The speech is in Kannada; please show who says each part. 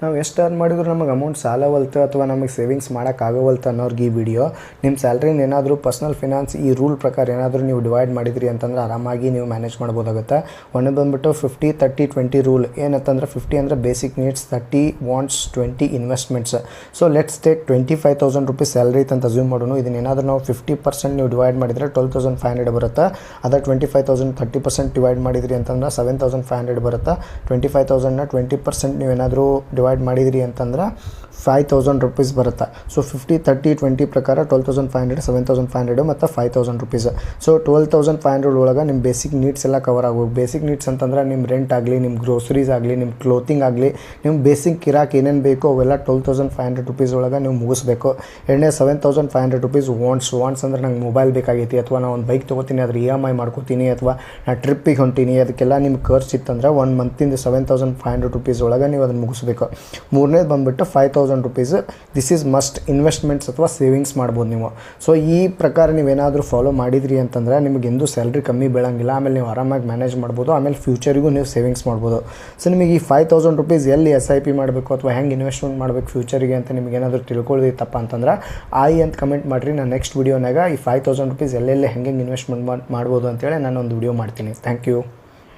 Speaker 1: ನಾವು ಎಷ್ಟು ಅರ್ನ್ ಮಾಡಿದ್ರು ನಮಗೆ ಅಮೌಂಟ್ ಸಾಲವಲ್ತು ಅಥವಾ ನಮಗೆ ಸೇವಿಂಗ್ಸ್ ಮಾಡೋಕ್ಕಾಗವಲ್ತು ಅನ್ನೋರ್ಗೆ ಈ ವಿಡಿಯೋ. ನಿಮ್ಮ ಸ್ಯಾಲ್ರಿನ ಏನಾದರೂ ಪರ್ಸ್ನಲ್ ಫಿನಾನ್ಸ್ ಈ ರೂಲ್ ಪ್ರಕಾರ ಏನಾದರೂ ನೀವು ಡಿವೈಡ್ ಮಾಡಿದ್ರಿ ಅಂತಂದ್ರೆ ಆರಾಮಾಗಿ ನೀವು ಮ್ಯಾನೇಜ್ ಮಾಡ್ಬೋದಾಗುತ್ತೆ. ಒಂದು ಬಂದುಬಿಟ್ಟು 50-30-20 ರೂಲ್. ಏನಂತಂದ್ರೆ 50 ಅಂದರೆ basic needs, 30 wants, 20 investments. So let's take 25,000 rupees salary ಅಂತ ಅಸ್ಯೂಮ್ ಮಾಡೋಣ. ಇದನ್ನೇನಾದರೂ ನಾವು 50% ನೀವು ಡಿವೈಡ್ ಮಾಡಿದರೆ 12,500 ಬರುತ್ತೆ. ಅದೇ 25,000 30% ಡಿವೈಡ್ ಮಾಡಿದ್ರಿ ಅಂತಂದ್ರೆ 7,500 ಬರುತ್ತೆ. 25,000ನ 20% ನೀವೇನಾದರೂ ಡಿವೈಡ್ ಮಾಡಿದ್ರಿ ಅಂತಂದ್ರೆ 5,000 ರೂಪೀಸ್ ಬರುತ್ತೆ. ಸೊ 50-30-20 ಪ್ರಕಾರ 12,500, 7,500 ಮತ್ತು 5,000 ರೂಪೀಸ್. ಸೊ 12,500 ಒಳಗೆ ನಿಮ್ಮ ಬೇಸಿಕ್ ನೀಡ್ಸ್ ಎಲ್ಲ ಕವರ್ ಆಗಬೇಕು. ಬೇಸಿಕ್ ನೀಡ್ಸ್ ಅಂತಂದ್ರೆ ನಿಮ್ಮ ರೆಂಟ್ ಆಗಲಿ, ನಿಮ್ಮ ಗ್ರೋಸರೀಸ್ ಆಗಲಿ, ನಿಮ್ಮ ಕ್ಲೋತಿಂಗ್ ಆಗಲಿ, ನಿಮ್ಮ ಬೇಸಿಕ್ ಕಿರಾಕ್ ಏನೇನು ಬೇಕೋ ಅವೆಲ್ಲ 12,500 ರೂಪೀಸ್ ಒಳಗೆ ನೀವು ಮುಗಿಸ್ಬೇಕು. ಎರಡನೇ 7,500 ರೂಪೀಸ್ ವಾಂಟ್ಸ್ ಅಂದರೆ ನಂಗೆ ಮೊಬೈಲ್ ಬೇಕಾಗೈತಿ, ಅಥವಾ ನಾನು ಒಂದು ಬೈಕ್ ತೊಗೋತೀನಿ, ಅದ್ರ EMI ಮಾಡ್ಕೋತೀನಿ, ಅಥವಾ ನಾನು ಟ್ರಿಪ್ಪಿಗೆ ಹೊಂಟೀನಿ, ಅದಕ್ಕೆಲ್ಲ ನಿಮ್ಮ ಖರ್ಚು ಇತ್ತಂದ್ರೆ 1 ಮಂತಿಂದ 7,500 ರೂಪೀಸ್ ಒಳಗೆ ನೀವು ಅದನ್ನು ಮುಗಿಸ್ಬೇಕು. ಮೂರನೇದು ಬಂದುಬಿಟ್ಟು 5,000 rupees. This is must investments ಅಥವಾ ಸೇವಿಂಗ್ಸ್ ಮಾಡ್ಬೋದು ನೀವು. ಸೊ ಈ ಪ್ರಕಾರ ನೀವೇನಾದರೂ ಫಾಲೋ ಮಾಡಿದ್ರಿ ಅಂತಂದರೆ ನಿಮಗೆಂದೂ ಸ್ಯಾಲ್ರಿ ಕಮ್ಮಿ ಬೀಳಂಗಿಲ್ಲ. ಆಮೇಲೆ ನೀವು ಆರಾಮಾಗಿ ಮ್ಯಾನೇಜ್ ಮಾಡ್ಬೋದು. ಆಮೇಲೆ ಫ್ಯೂಚರಿಗೂ ನೀವು ಸೇವಿಂಗ್ಸ್ ಮಾಡ್ಬೋದು. ಸೊ ನಿಮಗೆ ಈ 5,000 ರೂಪೀಸ್ ಎಲ್ಲಿ SIP ಮಾಡಬೇಕು ಅಥವಾ ಹೆಂಗೆ ಇನ್ವೆಸ್ಟ್ಮೆಂಟ್ ಮಾಡಬೇಕು ಫ್ಯೂಚರಿಗೆ ಅಂತ ನಿಮಗೇನಾದರೂ ತಿಳ್ಕೊಳ್ಳೋದಿತ್ತಪ್ಪ ಅಂತಂದ್ರೆ ಅಂತ ಕಮೆಂಟ್ ಮಾಡಿರಿ. ನಾನು ನೆಕ್ಸ್ಟ್ ವೀಡಿಯೋನಾಗ ಈ 5,000 ರೂಪೀಸ್ ಎಲ್ಲೆಲ್ಲಿ ಹೆಂಗೆ ಇನ್ವೆಸ್ಟ್ಮೆಂಟ್ ಮಾಡ್ಬೋದು ಅಂತೇಳಿ ನಾನು ಒಂದು ವಿಡಿಯೋ ಮಾಡ್ತೀನಿ. Thank you.